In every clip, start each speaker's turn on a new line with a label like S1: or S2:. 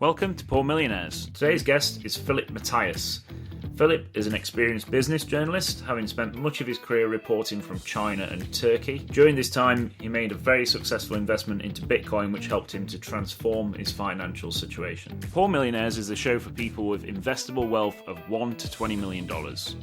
S1: Welcome to Poor Millionaires. Today's guest is Philipp Mattheis. Philipp is an experienced business journalist, having spent much of his career reporting from China and Turkey. During this time, he made a very successful investment into Bitcoin, which helped him to transform his financial situation. Poor Millionaires is a show for people with investable wealth of $1 to $20 million.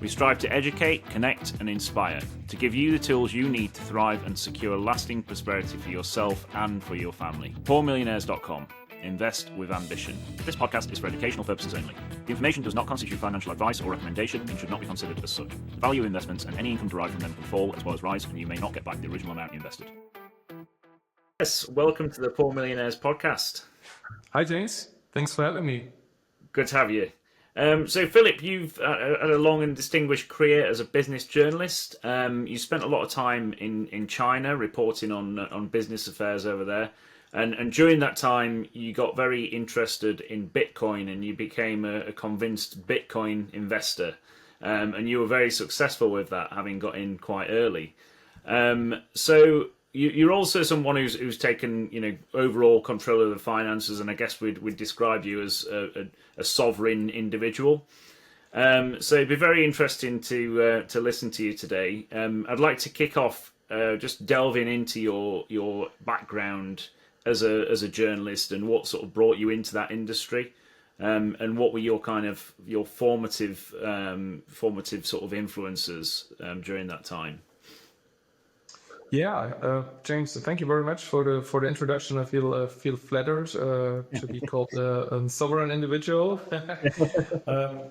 S1: We strive to educate, connect, and inspire, to give you the tools you need to thrive and secure lasting prosperity for yourself and for your family. PoorMillionaires.com. Invest with ambition. This podcast is for educational purposes only. The information does not constitute financial advice or recommendation and should not be considered as such. The value of investments and any income derived from them can fall as well as rise, and you may not get back the original amount you invested. Yes, welcome to the Poor Millionaires Podcast.
S2: Hi, James. Thanks for having me.
S1: Good to have you. So, Philipp, you've had a long and distinguished career as a business journalist. You spent a lot of time in China reporting on business affairs over there. And during that time, you got very interested in Bitcoin and you became a convinced Bitcoin investor. And you were very successful with that, having got in quite early. So you're also someone who's taken, overall control of the finances, and I guess we'd describe you as a sovereign individual. So it'd be very interesting to listen to you today. I'd like to kick off just delving into your background as a journalist and what sort of brought you into that industry, and what were your formative sort of influences during that time.
S2: Yeah, James, thank you very much for the introduction. I feel flattered to be called a sovereign individual. I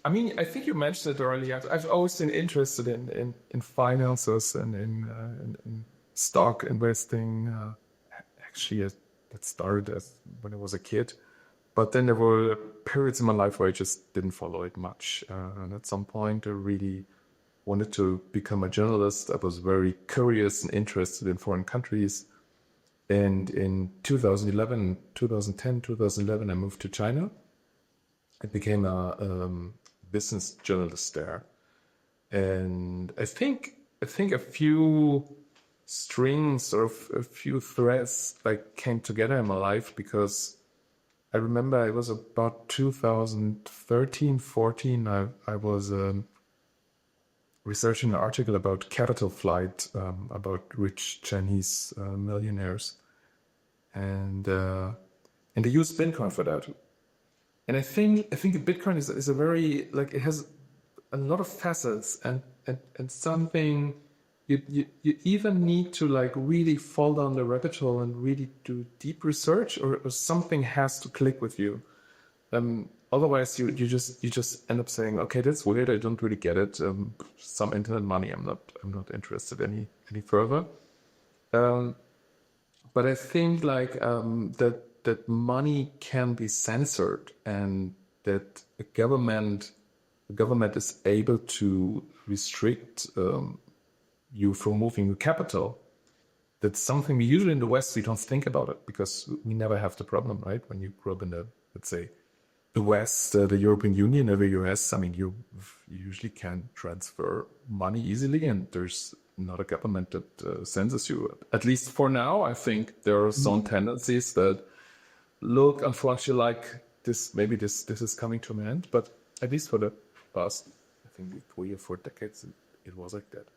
S2: mean, I think you mentioned it earlier. I've always been interested in finances and in stock investing. Actually, that started when I was a kid, but then there were periods in my life where I just didn't follow it much. And at some point, I really wanted to become a journalist. I was very curious and interested in foreign countries. And in 2011, I moved to China. I became a business journalist there. And I think a few strings or a few threads came together in my life, because I remember it was about 2013, 14. I was researching an article about capital flight, about rich Chinese millionaires, and they used Bitcoin for that. And I think Bitcoin is a very it has a lot of facets and something. You even need to really fall down the rabbit hole and really do deep research, or something has to click with you. Otherwise, you just end up saying, okay, that's weird. I don't really get it. Some internet money. I'm not interested any further. But I think that money can be censored, and that the government is able to restrict you from moving your capital. That's something we usually in the West, we don't think about it, because we never have the problem, right? When you grow up in let's say, the West, the European Union, or the US, I mean, you usually can transfer money easily, and there's not a government that censors you. At least for now, I think there are some tendencies that look, unfortunately, like this. Maybe this is coming to an end, but at least for the past, I think 3 or 4 decades, it was like that.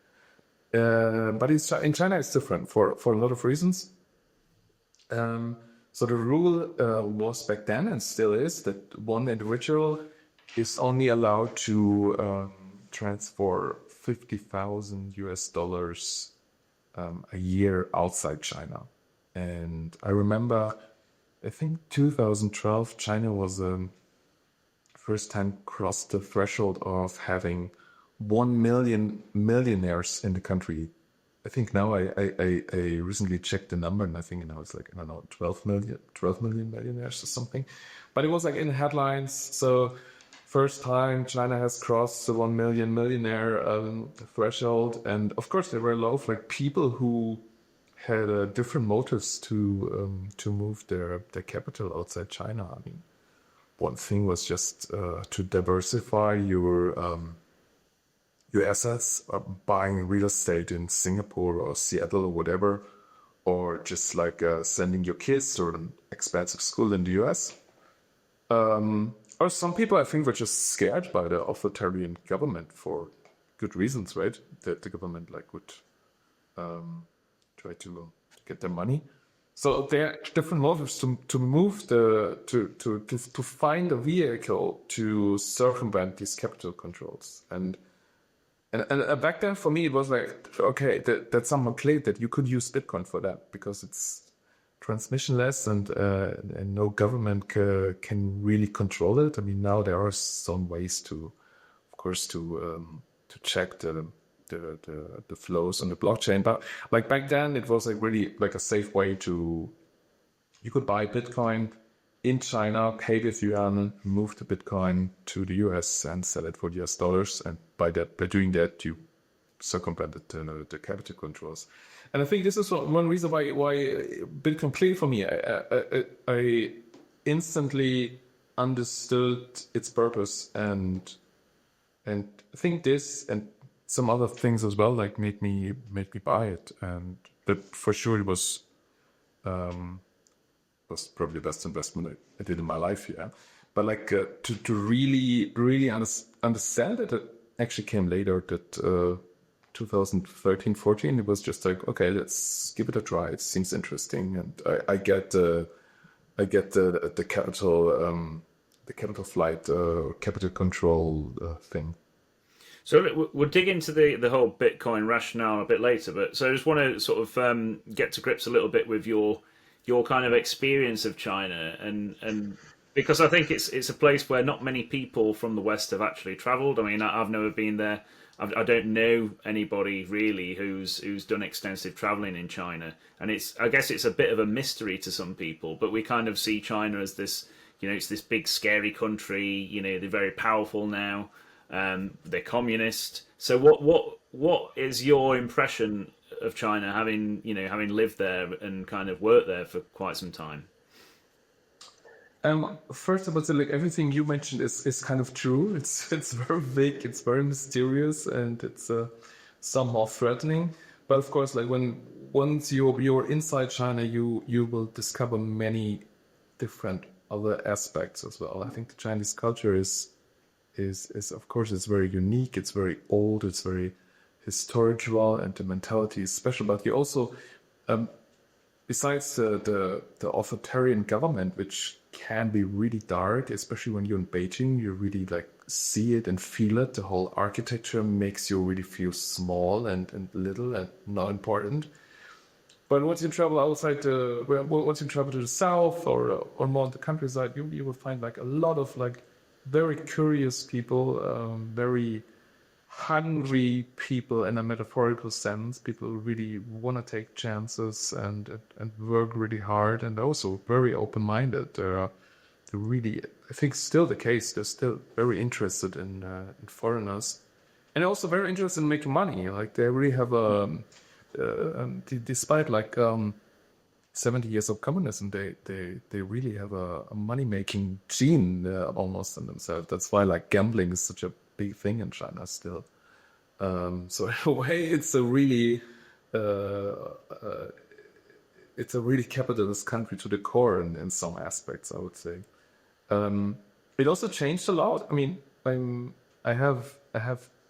S2: But in China, it's different for a lot of reasons. So the rule was back then, and still is, that one individual is only allowed to transfer $50,000 a year outside China. And I remember, I think 2012, China was first time crossed the threshold of having 1 million millionaires in the country. I think now I recently checked the number, and I think now it's 12 million millionaires or something. But it was in the headlines. So first time China has crossed the 1 million millionaire threshold. And of course there were a lot of people who had different motives to move their capital outside China. I mean, one thing was just to diversify your assets, buying real estate in Singapore or Seattle or whatever, or just like sending your kids to an expensive school in the US. Or some people, I think, were just scared by the authoritarian government for good reasons, right? That the government like would try to get their money. So there are different motives to move to find a vehicle to circumvent these capital controls. And back then for me it was like, okay, that's somehow clear that you could use Bitcoin for that because it's transmissionless and no government can really control it. I mean, now there are some ways to, of course, to check the flows on the blockchain, but like back then it was like really like a safe way to, you could buy Bitcoin in China, pay with yuan, move the Bitcoin to the US and sell it for US dollars, and by doing that you circumvented the capital controls. And I think this is one reason why Bitcoin clicked for me. I instantly understood its purpose, and I think this and some other things as well like made me buy it. And that for sure it was probably the best investment I did in my life. Yeah, but like to really understand it actually came later. That 2013-14, it was just like, okay, let's give it a try. It seems interesting, and I get the capital flight capital control thing.
S1: So we'll dig into the whole Bitcoin rationale a bit later, but so I just want to sort of get to grips a little bit with your kind of experience of China, and because I think it's a place where not many people from the West have actually travelled. I mean, I've never been there. I don't know anybody really who's done extensive travelling in China, and I guess it's a bit of a mystery to some people. But we kind of see China as this, it's this big scary country. They're very powerful now. They're communist. So what is your impression of China, having lived there and kind of worked there for quite some time?
S2: First of all, so like everything you mentioned is kind of true. It's very big, it's very mysterious, and it's somehow threatening. But of course, like once you're inside China, you will discover many different other aspects as well. I think the Chinese culture is of course it's very unique. It's very old. It's very historical, and the mentality is special. But you also, besides the authoritarian government, which can be really dark, especially when you're in Beijing, you really like see it and feel it. The whole architecture makes you really feel small and little and not important. But once you travel once you travel to the south or more on the countryside, you will find like a lot of like very curious people, very hungry people in a metaphorical sense. People really want to take chances and work really hard, and also very open-minded. They're really, I think, still the case. They're still very interested in foreigners, and also very interested in making money. Like they really have despite like 70 years of communism, they really have a money-making gene almost in themselves. That's why like gambling is such a big thing in China still. So in a way, it's a really capitalist country to the core in some aspects, I would say. It also changed a lot. I mean, I have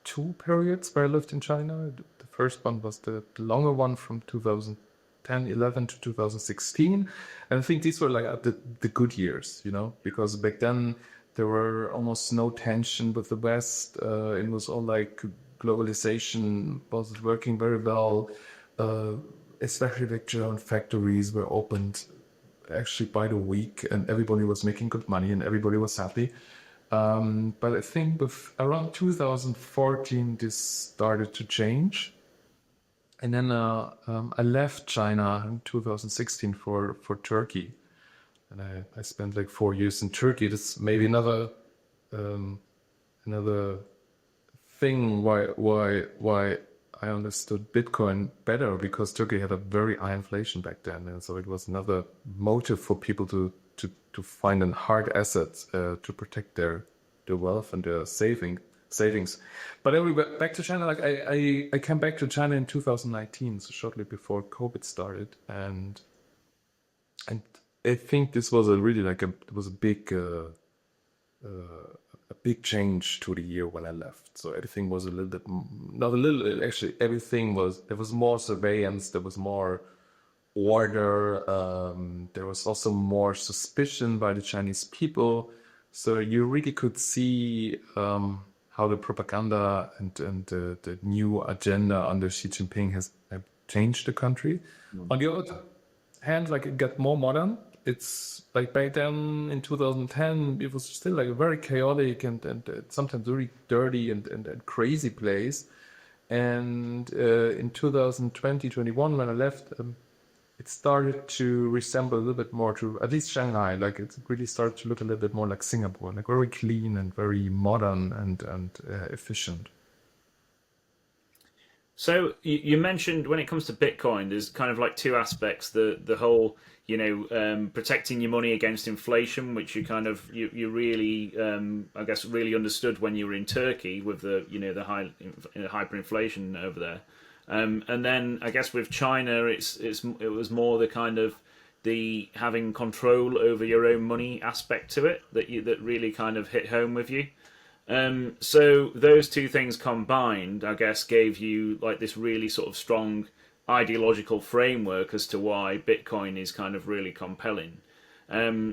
S2: two periods where I lived in China. The first one was the longer one from 2010-11 to 2016, and I think these were like the good years, because back then there were almost no tension with the West. It was all like globalization was working very well. Especially like German factories were opened actually by the week, and everybody was making good money and everybody was happy. But I think with around 2014, this started to change. And then I left China in 2016 for Turkey. And I spent like 4 years in Turkey. That's maybe another thing why I understood Bitcoin better, because Turkey had a very high inflation back then, and so it was another motive for people to find a hard asset to protect their wealth and their savings. But anyway, back to China. Like I came back to China in 2019, so shortly before COVID started, and I think this was it was a big change to the year when I left. So everything was a little bit, not a little, actually everything was, there was more surveillance, there was more order, there was also more suspicion by the Chinese people. So you really could see how the propaganda and the new agenda under Xi Jinping has changed the country. On the other hand, like it got more modern. It's like back then in 2010, it was still like a very chaotic and sometimes very dirty and crazy place. And in 2020, 21, when I left, it started to resemble a little bit more to at least Shanghai. Like it really started to look a little bit more like Singapore, like very clean and very modern and efficient.
S1: So you mentioned when it comes to Bitcoin, there's kind of like two aspects: the whole protecting your money against inflation, which you really I guess really understood when you were in Turkey with the high hyperinflation over there, and then I guess with China, it was more the kind of the having control over your own money aspect to it that really kind of hit home with you. So those two things combined, I guess, gave you like this really sort of strong ideological framework as to why Bitcoin is kind of really compelling.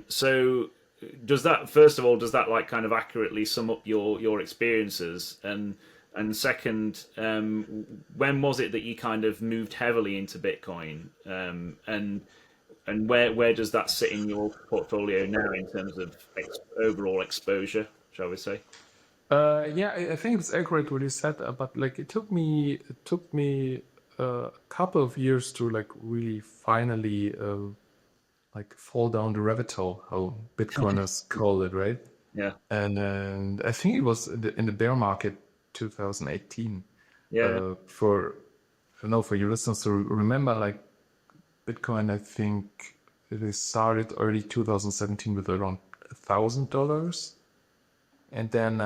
S1: So does that, first of all, like kind of accurately sum up your experiences? And second, when was it that you kind of moved heavily into Bitcoin? And where does that sit in your portfolio now in terms of overall exposure, shall we say?
S2: Yeah, I think it's accurate what you said, but like it took me a couple of years to like really finally like fall down the rabbit hole, how Bitcoiners call it, right?
S1: Yeah.
S2: And I think it was in the bear market 2018.
S1: Yeah.
S2: For your listeners to remember, like Bitcoin, I think it started early 2017 with around $1,000. And then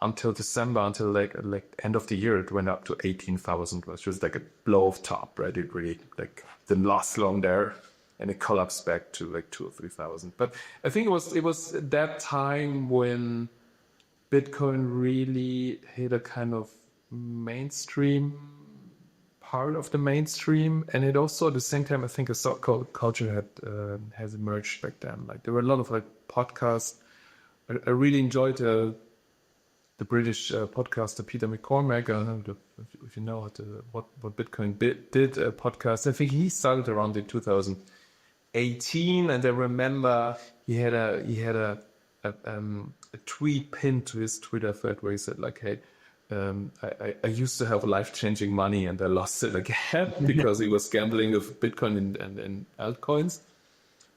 S2: until December, until like end of the year, it went up to 18,000, which was like a blow off top, right? It really like didn't last long there, and it collapsed back to like 2 or 3,000. But I think it was that time when Bitcoin really hit a kind of mainstream part of the mainstream, and it also at the same time I think a so-called culture has emerged back then. Like there were a lot of like podcasts. I really enjoyed the British podcaster Peter McCormack. I don't know if you know what Bitcoin did podcast. I think he started around in 2018, and I remember he had a tweet pinned to his Twitter thread where he said like, "Hey, I used to have life-changing money and I lost it again because he was gambling with Bitcoin and altcoins."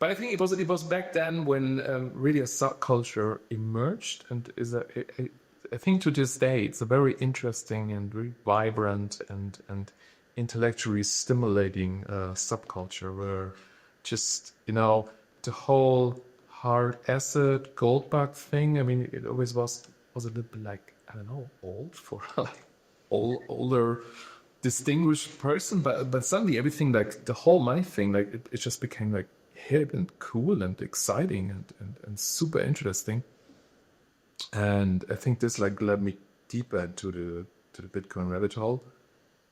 S2: But I think it was back then when really a subculture emerged, and I think to this day it's a very interesting and very vibrant and intellectually stimulating subculture where just the whole hard asset gold bug thing. I mean, it always was a little bit like, I don't know, old for like older distinguished person, but suddenly everything, like the whole money thing, like it just became like hip and cool and exciting and super interesting. And I think this like led me deeper into the Bitcoin rabbit hole.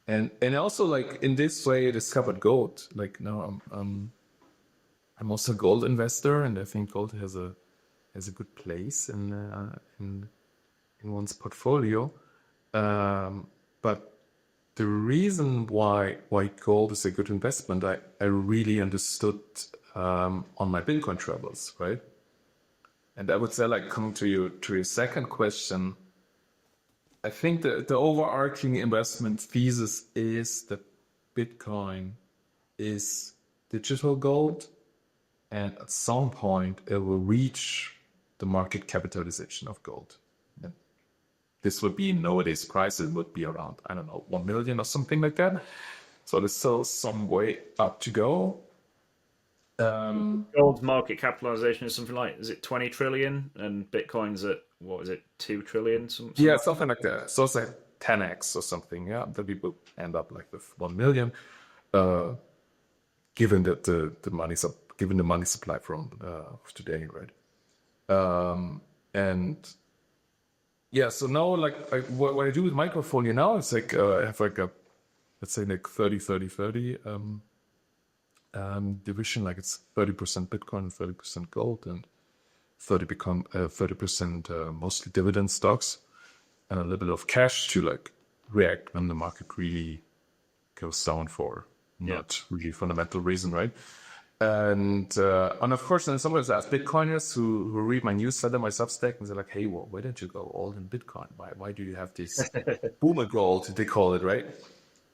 S2: And also like in this way I discovered gold. Like now I'm also a gold investor, and I think gold has a good place in one's portfolio. But the reason why gold is a good investment, I really understood on my Bitcoin travels, right? And I would say, like, coming to your second question, I think the overarching investment thesis is that Bitcoin is digital gold, and at some point it will reach the market capitalization of gold. And this would be nowadays price, it would be around, I don't know, 1 million or something like that. So there's still some way up to go.
S1: Gold's market capitalization is something like, is it 20 trillion, and Bitcoin's at, what is it, 2 trillion? Something
S2: Yeah,
S1: like
S2: something like that. So it's like 10x or something. Yeah, that people end up like with 1 million, given that the given the money supply from of today, right? And yeah, so now like what I do with my portfolio now is like I have like a, let's say like 30 division, like it's 30% Bitcoin, 30% gold, and 30% mostly dividend stocks, and a little bit of cash to like react when the market really goes down for not really fundamental reason, right? And of course, then sometimes I ask Bitcoiners who read my newsletter, my Substack, and they're like, "Hey, well, why don't you go all in Bitcoin? Why do you have this boomer gold? They call it, right?"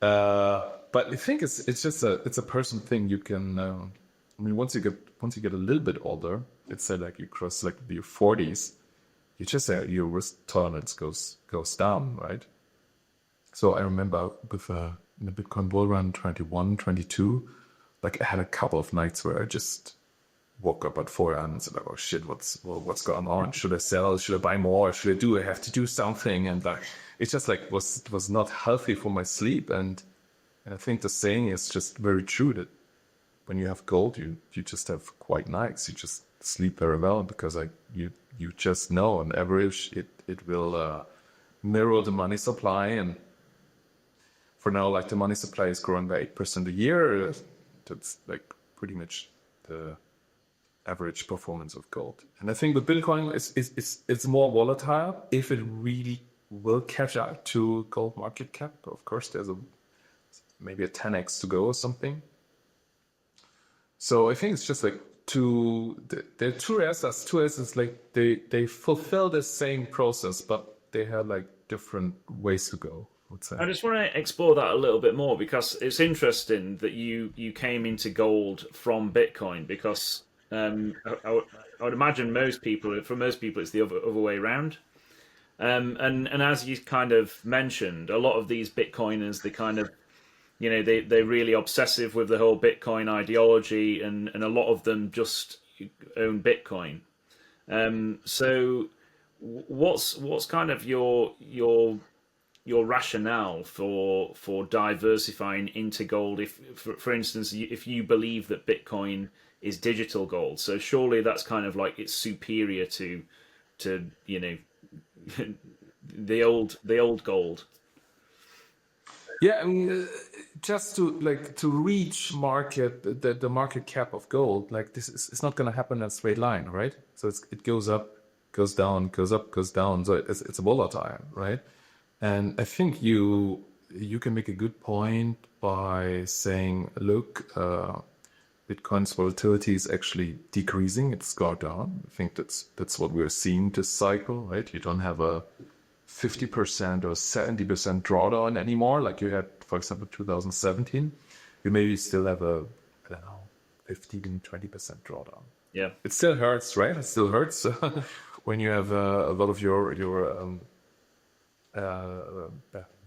S2: But I think it's just a personal thing. You can, I mean, once you get a little bit older, let's say like you cross like your 40s, you just your risk tolerance goes down, right? So I remember with in the Bitcoin bull run 21, 22, like I had a couple of nights where I just woke up at 4 a.m. and said, like, "Oh shit, what's going on? Should I sell? Should I buy more? Should I have to do something?" And like it just like was not healthy for my sleep. And I think the saying is just very true that when you have gold, you just have quite nights. You just sleep very well because like you just know on average it will mirror the money supply. And for now, like the money supply is growing by 8% a year. That's like pretty much the average performance of gold. And I think with Bitcoin it's more volatile. If it really will catch up to gold market cap, of course there's maybe a 10x to go or something. So I think it's just like there are two assets. Two assets like they fulfill the same process, but they have like different ways to go, I would say.
S1: I just want to explore that a little bit more, because it's interesting that you came into gold from Bitcoin, because I would imagine for most people it's the other way around. And as you kind of mentioned, a lot of these Bitcoiners, they kind of, they're really obsessive with the whole Bitcoin ideology, and a lot of them just own Bitcoin. So what's kind of your rationale for diversifying into gold? If, for instance, if you believe that Bitcoin is digital gold, so surely that's kind of like it's superior to the old gold.
S2: Yeah, I mean, just to reach the market cap of gold, like this is it's not going to happen in a straight line, right? So it goes up, goes down, goes up, goes down. So it's volatile, right? And I think you can make a good point by saying, look, Bitcoin's volatility is actually decreasing. It's gone down. I think that's what we're seeing this cycle, right? You don't have a 50% or 70% drawdown anymore, like you had, for example, 2017. You maybe still have a, I don't know, 15, 20% drawdown.
S1: Yeah,
S2: it still hurts, right? It still hurts when you have a lot of your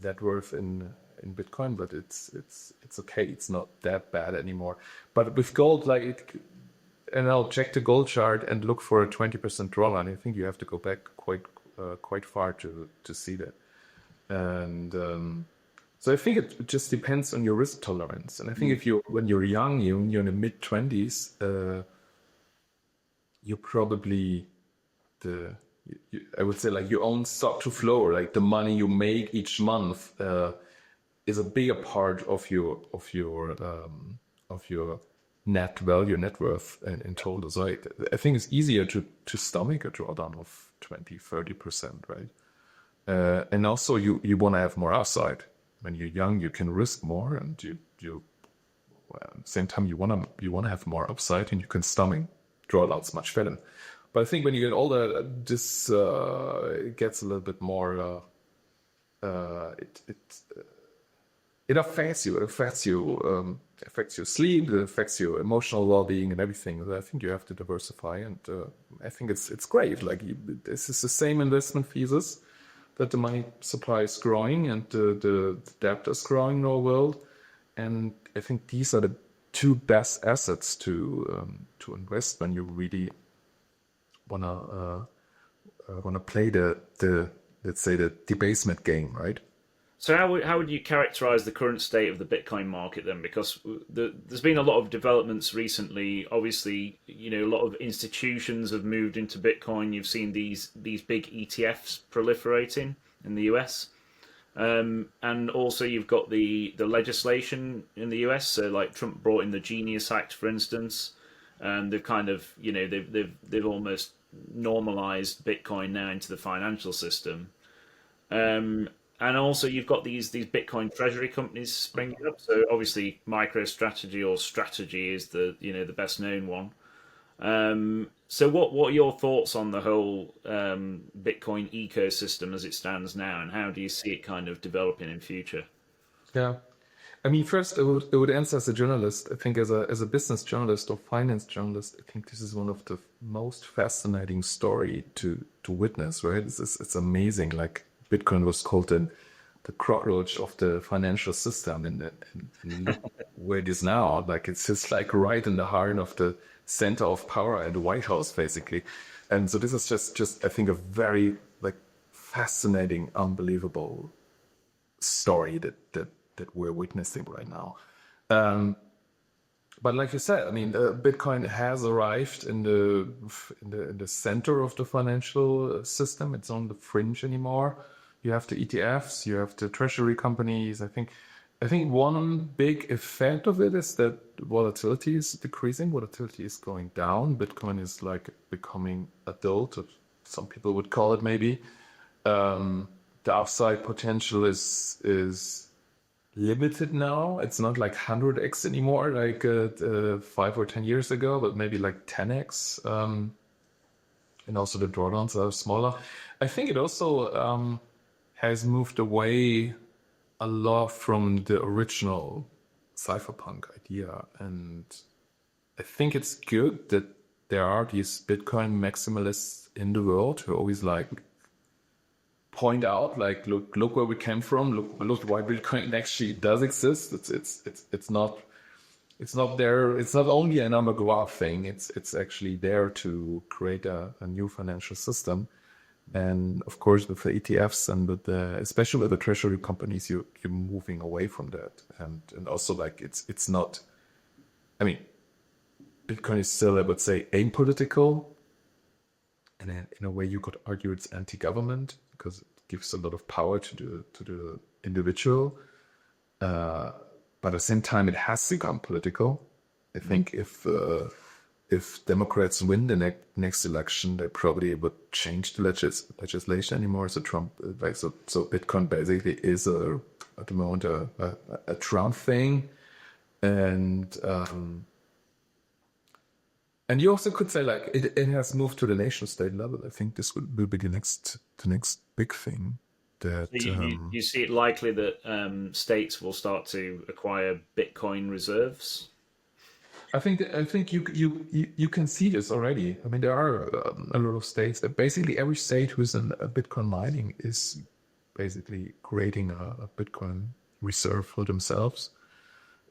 S2: net worth in Bitcoin, but it's okay. It's not that bad anymore. But with gold, and I'll check the gold chart and look for a 20% drawdown. I think you have to go back quite far to see that. And so I think it just depends on your risk tolerance. And I think when you're young, you're in the mid-20s, you're probably I would say like your own stock to flow, like the money you make each month is a bigger part of your net value, net worth in total. So I think it's easier to stomach a drawdown of 20-30%, right? And also you want to have more upside. When you're young, you can risk more, and at the same time you want to have more upside, and you can stomach drawdowns much better. But I think when you get older, this it gets a little bit more. It affects you. It affects your sleep. It affects your emotional well-being and everything. I think you have to diversify, and I think it's great. Like this is the same investment thesis, that the money supply is growing and the debt is growing in our world, and I think these are the two best assets to invest when you really wanna play the let's say the debasement game, right?
S1: So how would you characterize the current state of the Bitcoin market then? Because there's been a lot of developments recently. Obviously, a lot of institutions have moved into Bitcoin. You've seen these big ETFs proliferating in the US. And also you've got the legislation in the US. So like Trump brought in the Genius Act, for instance. They've kind of they've almost normalized Bitcoin now into the financial system. And also you've got these Bitcoin treasury companies springing up. So obviously MicroStrategy or Strategy is the best known one. So what are your thoughts on the whole Bitcoin ecosystem as it stands now, and how do you see it kind of developing in future?
S2: Yeah. I mean, first, I would answer as a journalist. I think as a business journalist or finance journalist, I think this is one of the most fascinating story to witness, right? It's amazing. Like Bitcoin was called the cockroach of the financial system, and look where it is now. Like it's just like right in the heart of the center of power at the White House, basically. And so this is just I think a very like fascinating, unbelievable story that we're witnessing right now. But like you said, I mean, Bitcoin has arrived in the center of the financial system. It's on the fringe anymore. You have the ETFs, you have the treasury companies. I think one big effect of it is that volatility is decreasing. Volatility is going down. Bitcoin is like becoming adult, or some people would call it maybe. The upside potential is limited now. It's not like 100x anymore, like 5 or 10 years ago, but maybe like 10x. And also the drawdowns are smaller. I think it also has moved away a lot from the original cypherpunk idea. And I think it's good that there are these Bitcoin maximalists in the world who always like point out, like, look where we came from. Look why Bitcoin actually does exist. It's not there. It's not only an Amagua thing. It's actually there to create a new financial system. And of course, with the ETFs and especially with the treasury companies, you're moving away from that. And also like it's not. I mean, Bitcoin is still, I would say, apolitical. And in a way, you could argue it's anti-government because it gives a lot of power to the individual. But at the same time, it has become political. I think if Democrats win the next election, they probably would change the legislation anymore. So so Bitcoin basically is at the moment a Trump thing, and you also could say like it has moved to the nation state level. I think this will be the next big thing. That
S1: So you see it likely that states will start to acquire Bitcoin reserves?
S2: I think you can see this already. I mean, there are a lot of states that basically every state who's in Bitcoin mining is basically creating a Bitcoin reserve for themselves.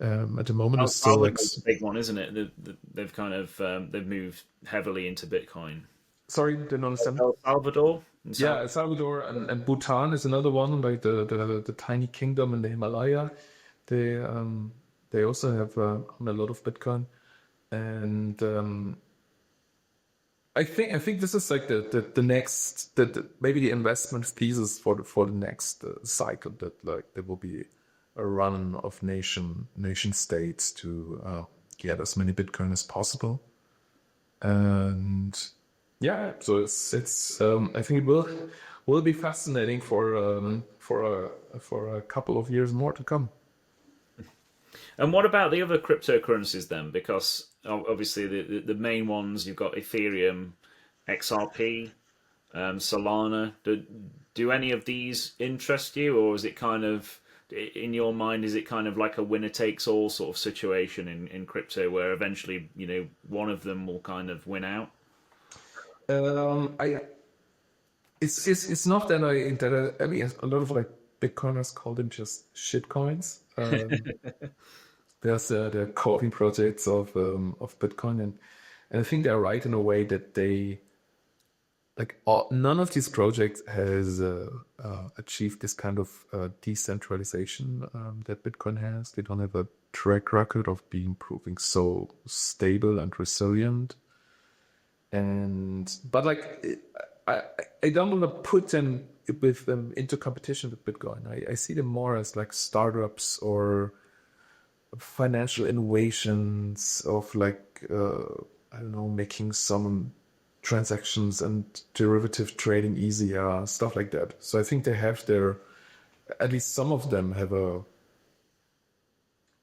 S2: At the moment, it's still like
S1: a big one, isn't it? They've kind of they've moved heavily into Bitcoin.
S2: sorry, didn't understand.
S1: El Salvador?
S2: Yeah, El Salvador and Bhutan is another one, like the tiny kingdom in the Himalaya. They also have a lot of Bitcoin, and I think this is like the next maybe the investment thesis for the next cycle, that like there will be a run of nation states to get as many Bitcoin as possible, and yeah, so it's I think it will be fascinating for a couple of years more to come.
S1: And what about the other cryptocurrencies then? Because obviously the main ones, you've got Ethereum, XRP, Solana. Do any of these interest you, or is it kind of, in your mind, is it kind of like a winner takes all sort of situation in crypto, where eventually one of them will kind of win out?
S2: It's not that I mean, a lot of like Bitcoiners call them just shit coins. there's the coding projects of Bitcoin, and I think they're right in a way that they none of these projects has achieved this kind of decentralization that Bitcoin has. They don't have a track record of proving so stable and resilient. But I don't want to put them into competition with Bitcoin. I see them more as like startups or financial innovations of I don't know, making some transactions and derivative trading easier, stuff like that. So I think they have at least some of them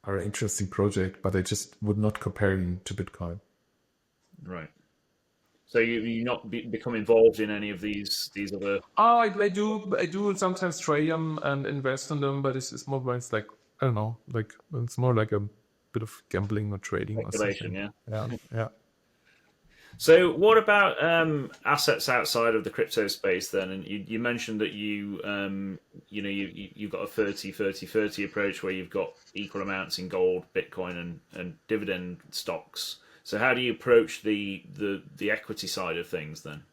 S2: are an interesting project, but I just would not compare them to Bitcoin.
S1: Right. So you not become involved in any of these other
S2: I do sometimes trade them and invest in them, but it's more it's like, I don't know, like it's more like a bit of gambling or trading or
S1: speculation,
S2: something.
S1: yeah?
S2: Yeah.
S1: So what about assets outside of the crypto space then? And you mentioned that you've got a 30-30-30 approach where you've got equal amounts in gold, Bitcoin, and dividend stocks. So how do you approach the equity side of things then?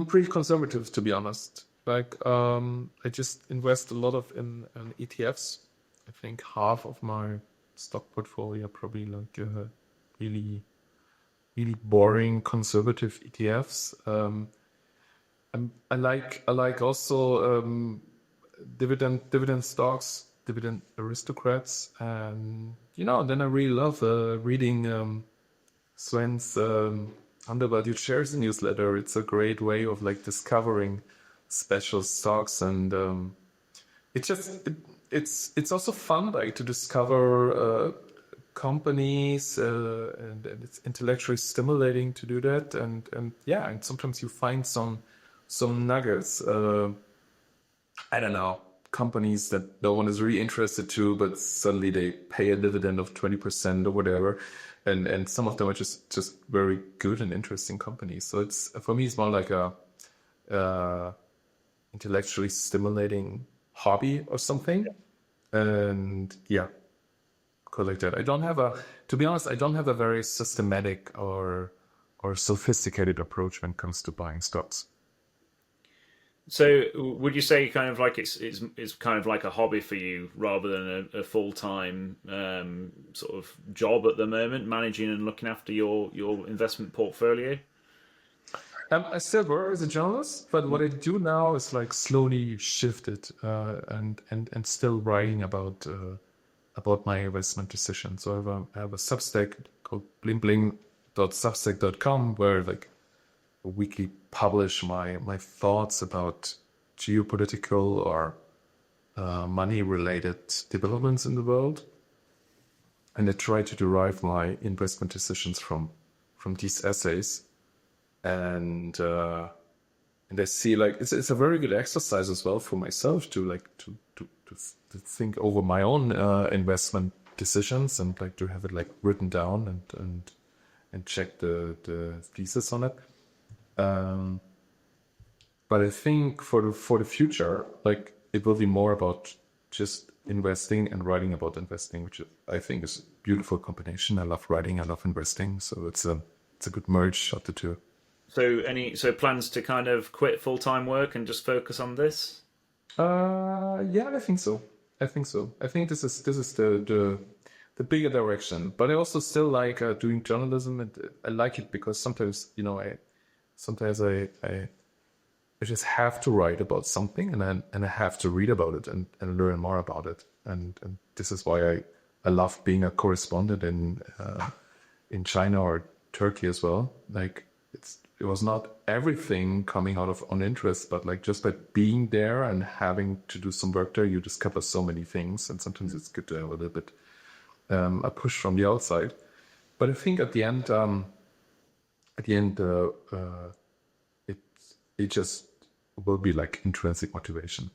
S2: Pretty conservative, to be honest. I just invest a lot in ETFs. I think half of my stock portfolio probably really really boring conservative ETFs. I like also dividend stocks, dividend aristocrats, and then I really love reading Sven's undervalued shares newsletter. It's a great way of discovering special stocks, and it's also fun to discover companies, and it's intellectually stimulating to do that, and sometimes you find some nuggets. I don't know, companies that no one is really interested to, but suddenly they pay a dividend of 20% or whatever, and some of them are just very good and interesting companies. So it's, for me, it's more like a intellectually stimulating hobby or something, and like that. To be honest, I don't have a very systematic or sophisticated approach when it comes to buying stocks.
S1: So would you say kind of like it's kind of like a hobby for you rather than a full-time sort of job at the moment, managing and looking after your investment portfolio?
S2: I still work as a journalist, but what I do now is slowly shifted, and still writing about my investment decisions. So I have a Substack called blingbling.substack.com where I weekly publish my thoughts about geopolitical or money related developments in the world, and I try to derive my investment decisions from these essays, and I see it's a very good exercise as well for myself to think over my own investment decisions, and to have it written down and check the thesis on it. But I think for the future, it will be more about just investing and writing about investing, which I think is a beautiful combination. I love writing, I love investing, so it's a good merge of the two.
S1: So plans to kind of quit full-time work and just focus on this?
S2: Yeah, I think so. I think this is the bigger direction. But I also still like doing journalism, and I like it because sometimes I just have to write about something, and I have to read about it and learn more about it. And this is why I love being a correspondent in China or Turkey as well. It was not everything coming out of on interest, but just by being there and having to do some work there, you discover so many things, and sometimes it's good to have a little bit a push from the outside. But I think at the end, it just will be intrinsic motivation.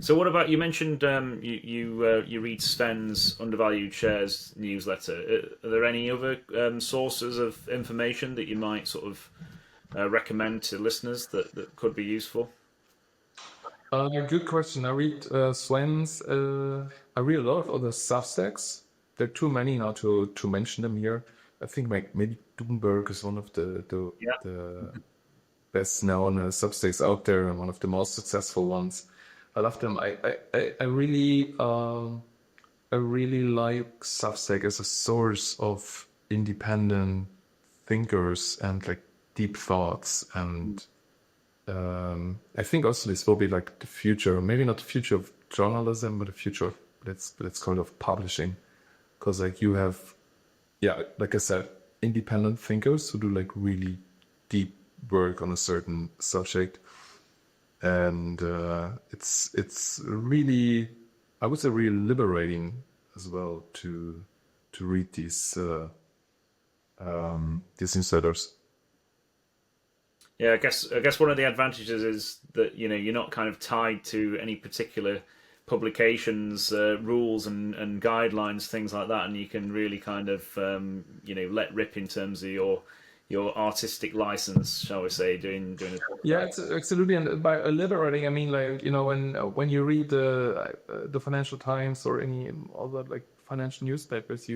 S1: So what about, you mentioned you read Sven's undervalued shares newsletter. Are there any other sources of information that you might sort of recommend to listeners that could be useful?
S2: Good question. I read Sven's. I read a lot of other Substacks. There are too many now to mention them here. I think like maybe Doomberg is one of
S1: Yeah.
S2: the best known Substacks out there and one of the most successful ones. I love them. I really like Substack as a source of independent thinkers and like deep thoughts. And I think also this will be like the future, maybe not the future of journalism, but the future of, let's call it, of publishing. Because like you have, yeah, like I said, independent thinkers who do like really deep work on a certain subject. And it's really, I would say, really liberating as well to read these insiders.
S1: Yeah, I guess one of the advantages is that you're not kind of tied to any particular publications, rules and guidelines, things like that, and you can really kind of let rip in terms of your artistic license, shall we say, doing it.
S2: Yeah, it's absolutely. And by liberating, I mean like when you read the Financial Times or any other like financial newspapers,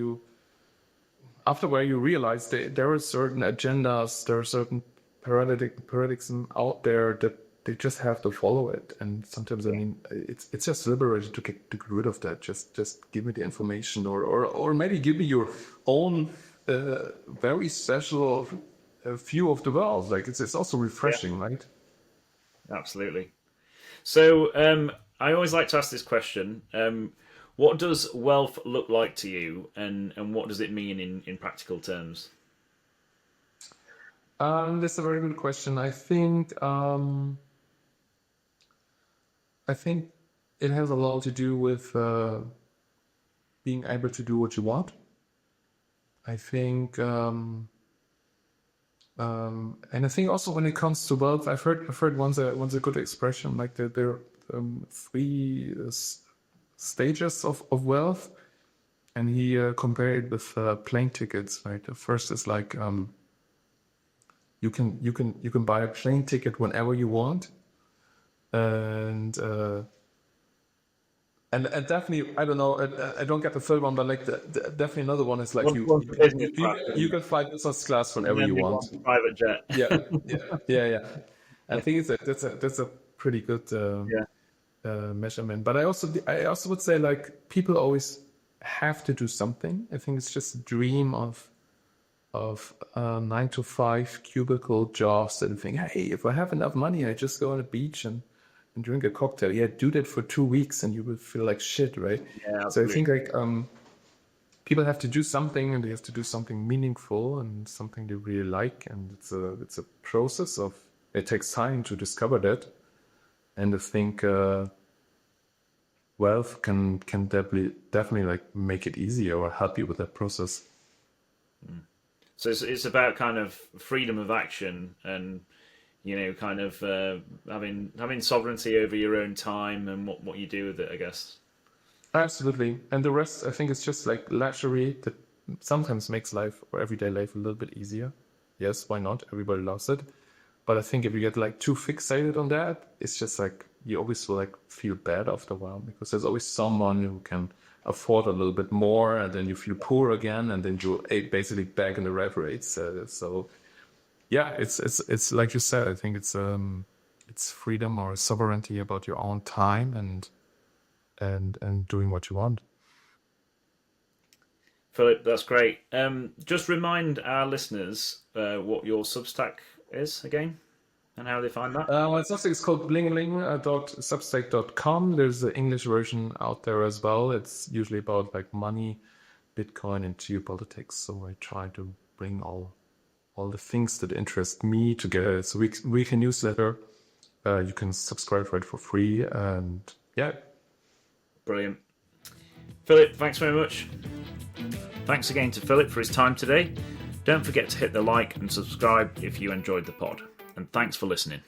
S2: after where you realize there are certain agendas, there are certain paradigm out there that they just have to follow it. And sometimes, I mean, it's just liberating to get rid of that. Just give me the information, or maybe give me your own very special view of the world. Like it's also refreshing, right?
S1: Absolutely. So I always like to ask this question. What does wealth look like to you, and what does it mean in practical terms?
S2: That's a very good question. I think it has a lot to do with being able to do what you want. I think, and I think also when it comes to wealth, I've heard once a good expression like that there are three stages of wealth, and he compared it with plane tickets. Right, the first is like you can buy a plane ticket whenever you want, and definitely, I don't know, I don't get the third one, but like definitely another one is like you can fly business class
S1: And
S2: whenever
S1: then
S2: you
S1: they
S2: want.
S1: want a private jet.
S2: Yeah. I think that's a pretty good
S1: Yeah.
S2: measurement. But I also would say like people always have to do something. I think it's just a dream of 9 to 5 cubicle jobs and think, hey, if I have enough money, I just go on a beach and drink a cocktail. Yeah, do that for 2 weeks and you will feel like shit, right?
S1: Yeah,
S2: So I
S1: absolutely.
S2: think like people have to do something, and they have to do something meaningful and something they really like, and it's a process of, it takes time to discover that. And I think wealth can definitely like make it easier or help you with that process.
S1: So it's about kind of freedom of action and kind of having sovereignty over your own time and what you do with it, I guess.
S2: Absolutely. And the rest, I think, is just like luxury that sometimes makes life or everyday life a little bit easier. Yes, why not? Everybody loves it. But I think if you get like too fixated on that, it's just like you always will like feel bad after a while, because there's always someone who can afford a little bit more, and then you feel poor again, and then you're basically back in the rat race. So yeah, it's like you said. I think it's freedom or sovereignty about your own time and doing what you want.
S1: Philip, that's great. Just remind our listeners what your Substack is again and how they find that.
S2: My Substack is called blingling.substack.com. There's an English version out there as well. It's usually about like money, Bitcoin, and geopolitics. So I try to bring all the things that interest me together. It's a weekly newsletter. You can subscribe for it for free, and yeah.
S1: Brilliant. Philip, thanks very much. Thanks again to Philip for his time today. Don't forget to hit the like and subscribe if you enjoyed the pod. And thanks for listening.